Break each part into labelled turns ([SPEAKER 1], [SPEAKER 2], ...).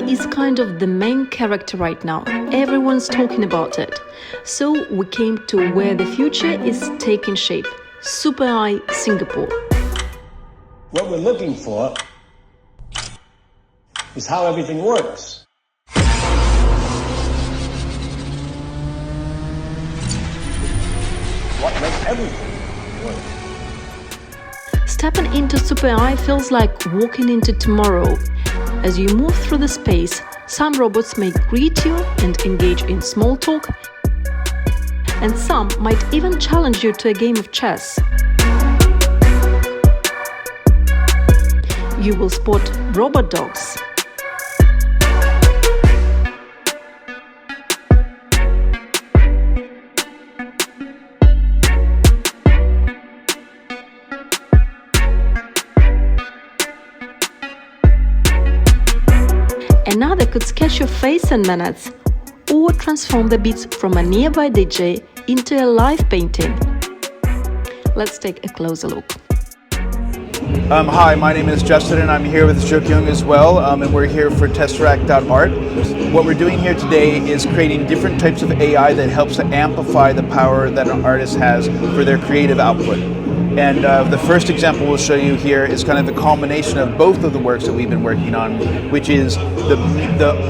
[SPEAKER 1] is kind of the main character right now. Everyone's talking about it. So we came to where the future is taking shape. Super AI Singapore.
[SPEAKER 2] What we're looking for is how everything works. What makes everything work?
[SPEAKER 1] Stepping into Super AI feels like walking into tomorrow. As you move through the space, some robots may greet you and engage in small talk, and some might even challenge you to a game of chess. You will spot robot dogs. Another could sketch your face in minutes, or transform the beats from a nearby DJ into a live painting. Let's take a closer look.
[SPEAKER 3] Hi, my name is Justin and I'm here with Jokyung as well, and we're here for Tesseract.art. What we're doing here today is creating different types of AI that helps to amplify the power that an artist has for their creative output. And the first example we'll show you here is kind of the culmination of both of the works that we've been working on, which is the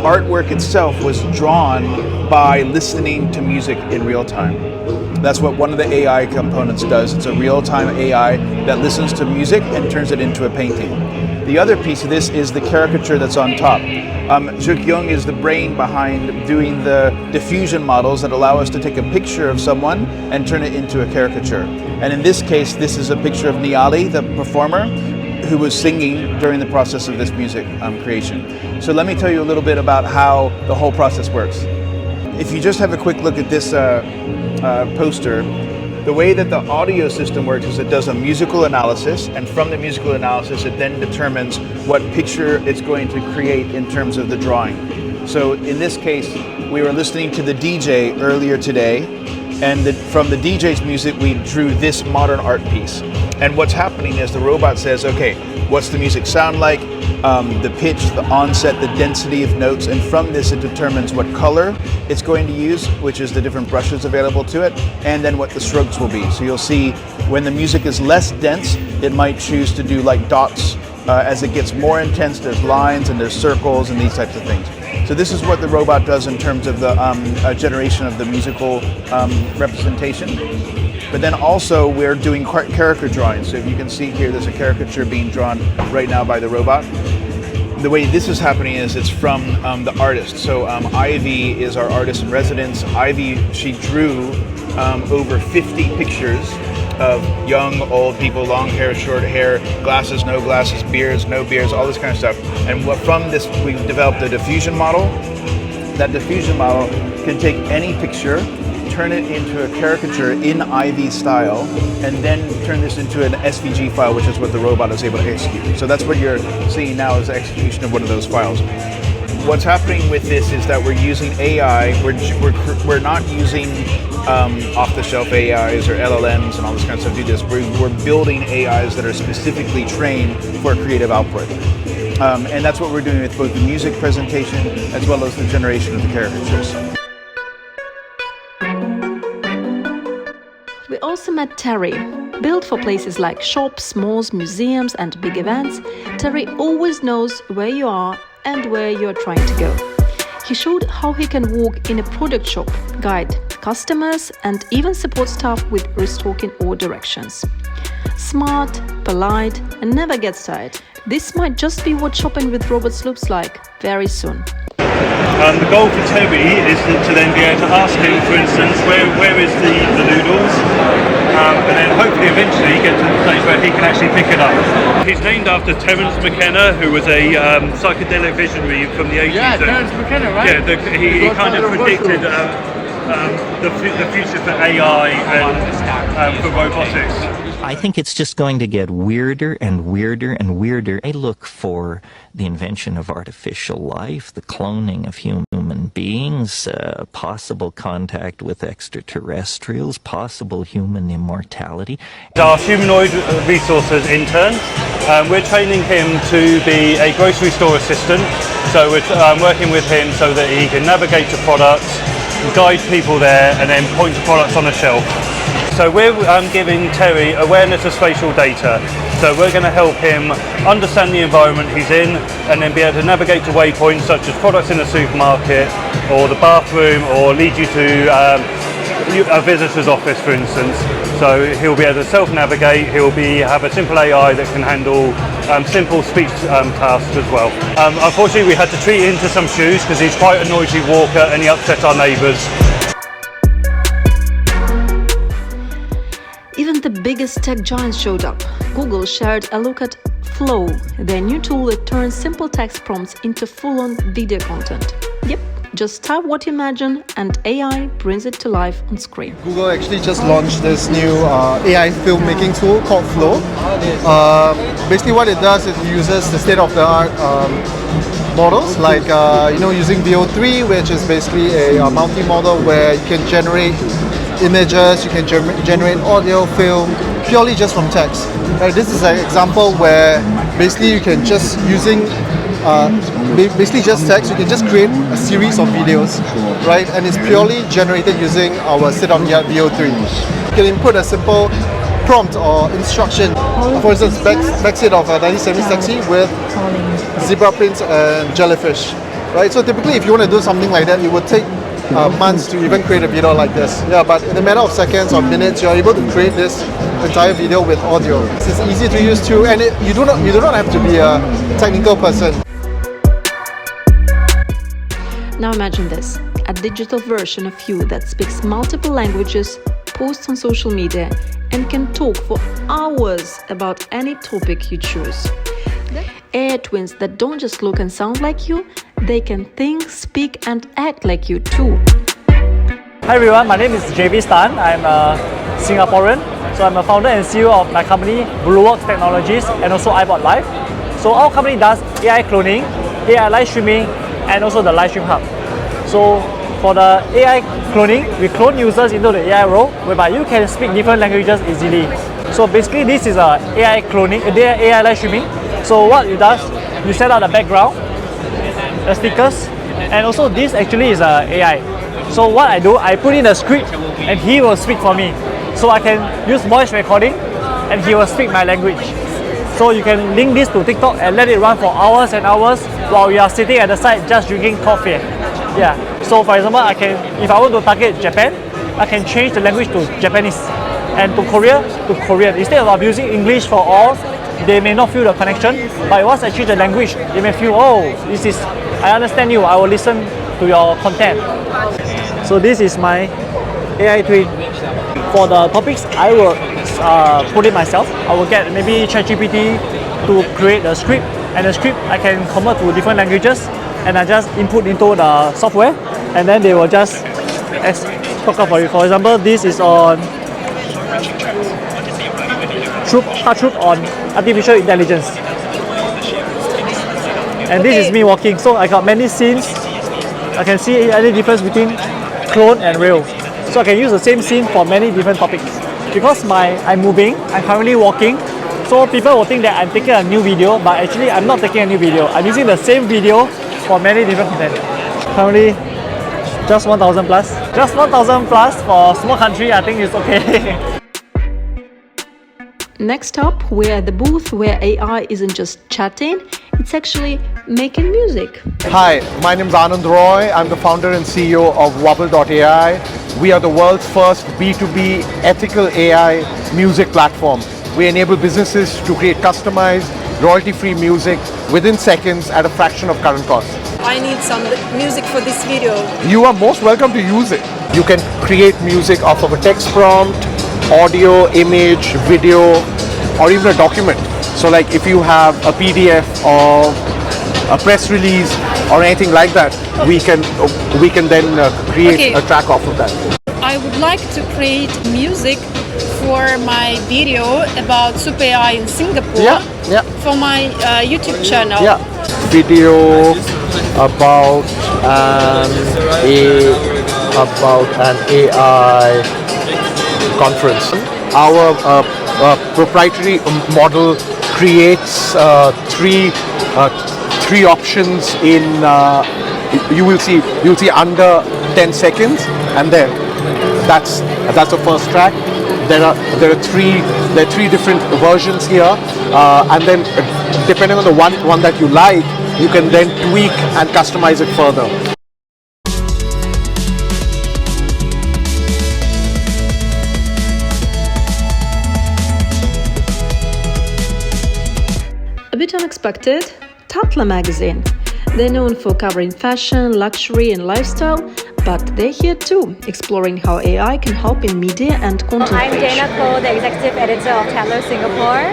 [SPEAKER 3] artwork itself was drawn by listening to music in real time. That's what one of the AI components does. It's a real-time AI that listens to music and turns it into a painting. The other piece of this is the caricature that's on top. Jokyung is the brain behind doing the diffusion models that allow us to take a picture of someone and turn it into a caricature. And in this case, this is a picture of Niali, the performer, who was singing during the process of this music creation. So let me tell you a little bit about how the whole process works. If you just have a quick look at this poster, the way that the audio system works is it does a musical analysis, and from the musical analysis it then determines what picture it's going to create in terms of the drawing. So in this case, we were listening to the DJ earlier today, and from the DJ's music we drew this modern art piece. And what's happening is the robot says, okay, what's the music sound like, the pitch, the onset, the density of notes, and from this it determines what color it's going to use, which is the different brushes available to it, and then what the strokes will be. So you'll see when the music is less dense, it might choose to do like dots. As it gets more intense, there's lines and there's circles and these types of things. So this is what the robot does in terms of the generation of the musical representation. But then also we're doing character drawings. So if you can see here, there's a caricature being drawn right now by the robot. The way this is happening is it's from the artist. So Ivy is our artist in residence. Ivy, she drew over 50 pictures of young, old people, long hair, short hair, glasses, no glasses, beards, no beards, all this kind of stuff. And from this, we've developed a diffusion model. That diffusion model can take any picture, turn it into a caricature in Ivy style, and then turn this into an SVG file, which is what the robot is able to execute. So that's what you're seeing now is the execution of one of those files. What's happening with this is that we're using AI. We're not using off-the-shelf AIs or LLMs and all this kind of stuff to do this. We're building AIs that are specifically trained for creative output. And that's what we're doing with both the music presentation as well as the generation of the caricatures.
[SPEAKER 1] We also met Terry. Built for places like shops, malls, museums and big events, Terry always knows where you are and where you are trying to go. He showed how he can walk in a product shop, guide customers and even support staff with restocking or directions. Smart, polite and never gets tired. This might just be what shopping with robots looks like very soon.
[SPEAKER 4] The goal for Terry is to then be able to ask him, for instance, where is the noodles, and then hopefully eventually get to the place where he can actually pick it up. He's named after Terence McKenna, who was a psychedelic visionary from the 80s.
[SPEAKER 5] Yeah, Terence McKenna, right?
[SPEAKER 4] Yeah, he kind of predicted the future for AI and for robotics?
[SPEAKER 5] I think it's just going to get weirder and weirder and weirder. I look for the invention of artificial life, the cloning of human beings, possible contact with extraterrestrials, possible human immortality.
[SPEAKER 4] Our humanoid resources intern, we're training him to be a grocery store assistant. So we're working with him so that he can navigate to products, guide people there, and then point to products on the shelf. So we're giving Terry awareness of spatial data. So we're going to help him understand the environment he's in and then be able to navigate to waypoints such as products in the supermarket or the bathroom, or lead you to a visitor's office, for instance. So he'll be able to self-navigate, have a simple AI that can handle simple speech tasks as well. Unfortunately, we had to treat him to some shoes because he's quite a noisy walker and he upset our neighbours.
[SPEAKER 1] Even the biggest tech giants showed up. Google shared a look at Flow, their new tool that turns simple text prompts into full-on video content. Yep, just type what you imagine and AI brings it to life on screen.
[SPEAKER 6] Google actually just launched this new AI filmmaking tool called Flow. Basically what it does is it uses the state-of-the-art models like using VO3, which is basically a multi-model where you can generate images, you can generate audio, film, purely just from text. Right, this is an example where basically you can just using basically just text, you can just create a series of videos, right? And it's purely generated using our state-of-the-art VO3. You can input a simple prompt or instruction. For instance, backseat of a 1970s taxi with zebra prints and jellyfish, right? So typically, if you want to do something like that, it would take months to even create a video like this. Yeah, but in a matter of seconds or minutes, you're able to create this entire video with audio. It's easy to use too, and you do not have to be a technical person.
[SPEAKER 1] Now imagine this, a digital version of you that speaks multiple languages, posts on social media, and can talk for hours about any topic you choose. AI twins that don't just look and sound like you, they can think, speak, and act like you too.
[SPEAKER 7] Hi everyone, my name is JV Stan. I'm a Singaporean. So I'm a founder and CEO of my company, Blueworks Technologies, and also iBot Live. So our company does AI cloning, AI live streaming, and also the live stream hub. So for the AI cloning, we clone users into the AI role, whereby you can speak different languages easily. So basically this is a AI cloning, AI live streaming. So what it does, you set out the background, the stickers, and also this actually is a AI. So what I do, I put in a script and he will speak for me. So I can use voice recording and he will speak my language. So you can link this to TikTok and let it run for hours and hours while we are sitting at the side just drinking coffee. Yeah. So for example, if I want to target Japan, I can change the language to Japanese, and to Korea to Korean. Instead of using English for all, they may not feel the connection, but once I change the language, they may feel, oh, I understand you, I will listen to your content. So this is my AI twin. For the topics, I will put it myself. I will get maybe ChatGPT to create a script, and the script I can convert to different languages, and I just input into the software, and then they will just talk up for you. For example, this is on Troop on artificial intelligence. And this is me walking, so I got many scenes. I can see any difference between clone and real. So I can use the same scene for many different topics. Because I'm moving, I'm currently walking, so people will think that I'm taking a new video, but actually I'm not taking a new video. I'm using the same video for many different content. Currently, just 1,000 plus. Just 1,000 plus for a small country, I think it's okay.
[SPEAKER 1] Next up, we're at the booth where AI isn't just chatting, it's actually making music.
[SPEAKER 6] Hi, my name is Anand Roy. I'm the founder and CEO of Wobble.ai. We are the world's first B2B ethical AI music platform. We enable businesses to create customized, royalty-free music within seconds at a fraction of current cost.
[SPEAKER 8] I need some music for this video.
[SPEAKER 6] You are most welcome to use it. You can create music off of a text prompt, audio, image, video, or even a document. So like if you have a PDF or a press release, or anything like that, we can then create a track off of that.
[SPEAKER 8] I would like to create music for my video about Super AI in Singapore for my YouTube channel.
[SPEAKER 6] Yeah, video about an AI conference. Our proprietary model creates three options in you'll see under 10 seconds, and then that's the first track. There are three different versions here, and then depending on the one that you like, you can then tweak and customize it further.
[SPEAKER 1] A bit unexpected, Tatler magazine. They're known for covering fashion, luxury and lifestyle, but they're here too, exploring how AI can help in media and content
[SPEAKER 9] I'm
[SPEAKER 1] creation.
[SPEAKER 9] Dana Ko, the executive editor of Tatler Singapore.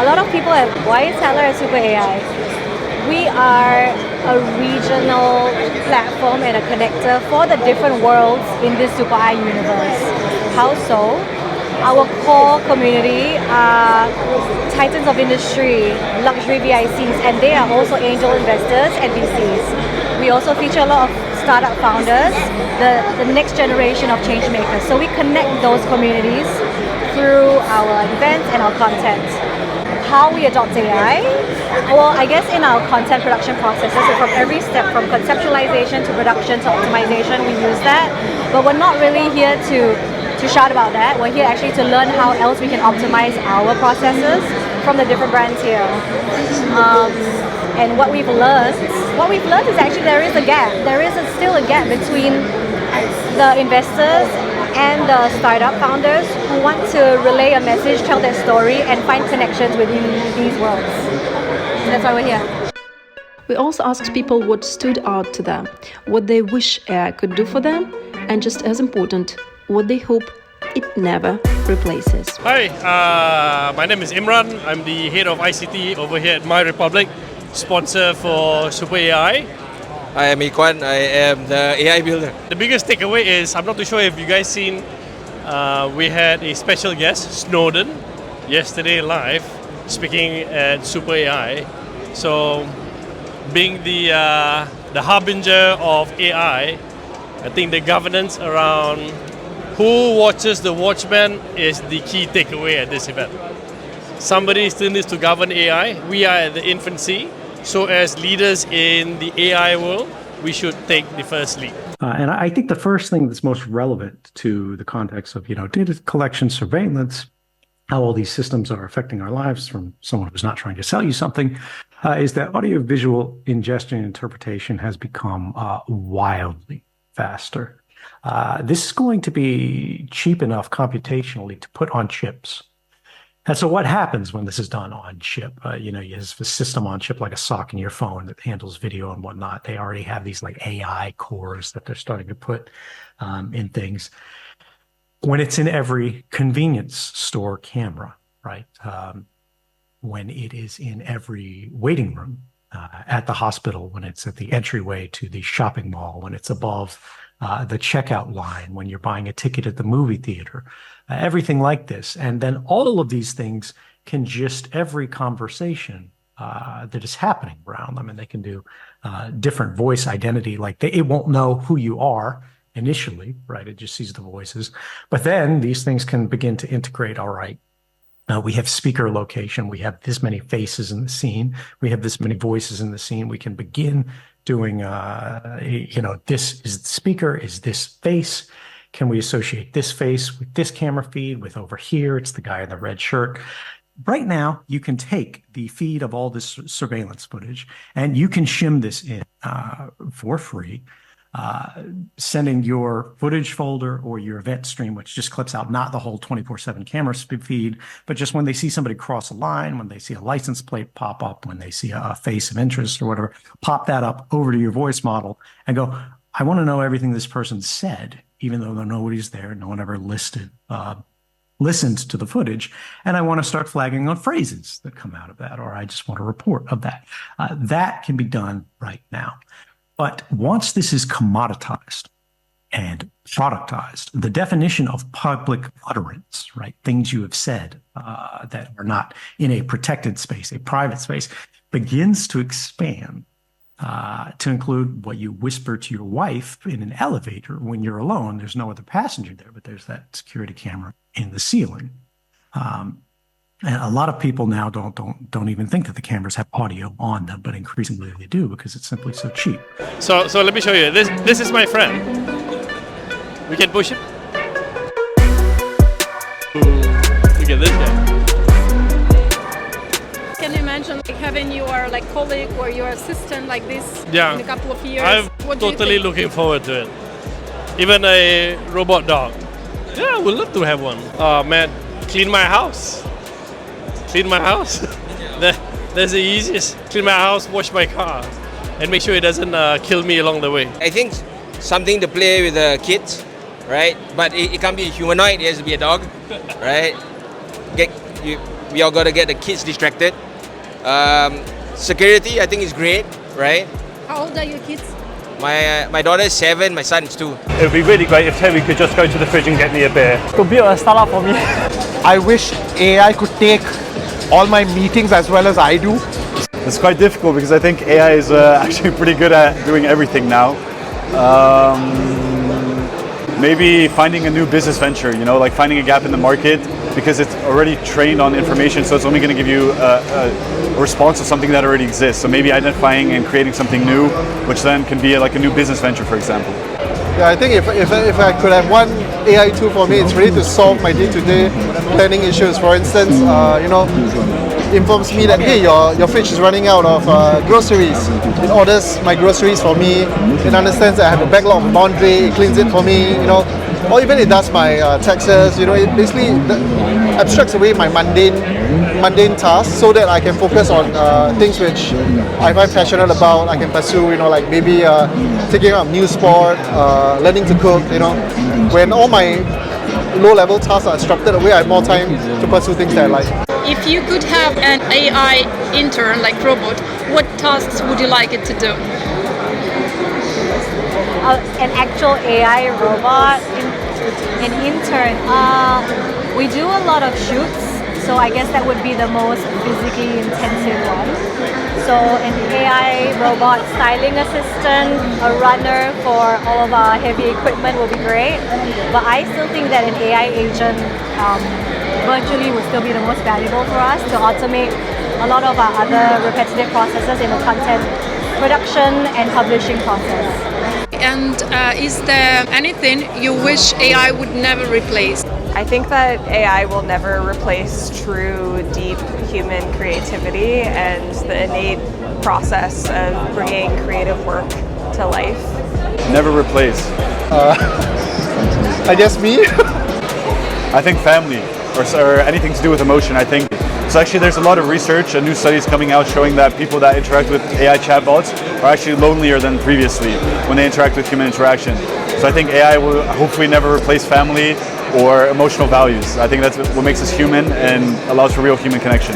[SPEAKER 9] A lot of people have, why is Tatler a super AI? We are a regional platform and a connector for the different worlds in this super AI universe. How so? Our core community are titans of industry, luxury VICs, and they are also angel investors and VCs. We also feature a lot of startup founders, the next generation of change makers. So we connect those communities through our events and our content. How we adopt AI? Well, I guess in our content production processes, so from every step, from conceptualization to production to optimization, we use that. But we're not really here to shout about that. We're here actually to learn how else we can optimize our processes from the different brands here. And what we've learned is actually there is a gap. There is still a gap between the investors and the startup founders who want to relay a message, tell their story, and find connections within these worlds. That's why we're here.
[SPEAKER 1] We also asked people what stood out to them, what they wish AI could do for them, and just as important, what they hope it never replaces.
[SPEAKER 10] Hi, my name is Imran. I'm the head of ICT over here at My Republic, sponsor for Super AI.
[SPEAKER 11] I am Ikwan. I am the AI builder.
[SPEAKER 10] The biggest takeaway is, I'm not too sure if you guys seen, we had a special guest, Snowden, yesterday live, speaking at Super AI. So, being the harbinger of AI, I think the governance around who watches the watchman is the key takeaway at this event. Somebody still needs to govern AI. We are at the infancy. So as leaders in the AI world, we should take the first lead.
[SPEAKER 12] And I think the first thing that's most relevant to the context of, data collection, surveillance, how all these systems are affecting our lives from someone who's not trying to sell you something, is that audiovisual ingestion and interpretation has become wildly faster. This is going to be cheap enough computationally to put on chips. And so what happens when this is done on chip? You have a system on chip like a sock in your phone that handles video and whatnot. They already have these like AI cores that they're starting to put in things. When it's in every convenience store camera, right? When it is in every waiting room at the hospital, when it's at the entryway to the shopping mall, when it's above the checkout line, when you're buying a ticket at the movie theater, everything like this. And then all of these things can just every conversation that is happening around them, and they can do different voice identity. Like it won't know who you are initially, right? It just sees the voices. But then these things can begin to integrate. All right, we have speaker location. We have this many faces in the scene. We have this many voices in the scene. We can begin doing, this is the speaker, is this face? Can we associate this face with this camera feed, with over here, it's the guy in the red shirt. Right now, you can take the feed of all this surveillance footage and you can shim this in for free, sending your footage folder or your event stream, which just clips out not the whole 24/7 camera feed, but just when they see somebody cross a line, when they see a license plate pop up, when they see a face of interest or whatever, pop that up over to your voice model and go, I want to know everything this person said, even though nobody's there, no one ever listened to the footage, and I want to start flagging on phrases that come out of that, or I just want a report of that. That can be done right now. But once this is commoditized and productized, the definition of public utterance, right, things you have said that are not in a protected space, a private space, begins to expand to include what you whisper to your wife in an elevator when you're alone. There's no other passenger there, but there's that security camera in the ceiling. And a lot of people now don't even think that the cameras have audio on them, but increasingly they do because it's simply so cheap.
[SPEAKER 10] So let me show you. This is my friend. We can push him. Look at this guy.
[SPEAKER 8] Can you imagine like having your like colleague or your assistant like this in a couple of years?
[SPEAKER 10] I'm totally looking forward to it. Even a robot dog. Yeah, I would love to have one. Oh man, clean my house. Clean my house. That's the easiest. Clean my house, wash my car, and make sure it doesn't kill me along the way.
[SPEAKER 11] I think something to play with the kids, right? But it can't be a humanoid, it has to be a dog, right? We all got to get the kids distracted. Security, I think, is great, right?
[SPEAKER 8] How old are your kids?
[SPEAKER 11] My daughter is 7, my son is 2.
[SPEAKER 7] It would be really great if Terry could just go to the fridge and get me a beer. Could build a startup for me.
[SPEAKER 6] I wish AI could take all my meetings as well as I do.
[SPEAKER 3] It's quite difficult because I think AI is actually pretty good at doing everything now. Maybe finding a new business venture, you know, like finding a gap in the market because it's already trained on information, so it's only going to give you a response to something that already exists. So maybe identifying and creating something new, which then can be like a new business venture, for example.
[SPEAKER 6] Yeah, I think if I could have one AI tool for me, it's really to solve my day-to-day planning issues. For instance, informs me that, hey, your fridge is running out of groceries. It orders my groceries for me. It understands that I have a backlog of laundry. It cleans it for me, or even it does my taxes. It basically abstracts away my mundane tasks so that I can focus on things which I find passionate about. I can pursue, like maybe taking up new sport, learning to cook. When all my low-level tasks are abstracted away, I have more time to pursue things that I like.
[SPEAKER 8] If you could have an AI intern like robot, what tasks would you like it to do?
[SPEAKER 9] An actual AI robot, an intern. We do a lot of shoots, so I guess that would be the most physically intensive one. So an AI robot styling assistant, a runner for all of our heavy equipment will be great. But I still think that an AI agent virtually would still be the most valuable for us to automate a lot of our other repetitive processes in the content production and publishing process.
[SPEAKER 8] And is there anything you wish AI would never replace?
[SPEAKER 13] I think that AI will never replace true, deep human creativity and the innate process of bringing creative work to life.
[SPEAKER 3] Never replace.
[SPEAKER 6] I guess me.
[SPEAKER 3] I think family or anything to do with emotion. I think so. Actually, there's a lot of research and new studies coming out showing that people that interact with AI chatbots are actually lonelier than previously when they interact with human interaction. So I think AI will hopefully never replace family or emotional values. I think that's what makes us human and allows for real human connection.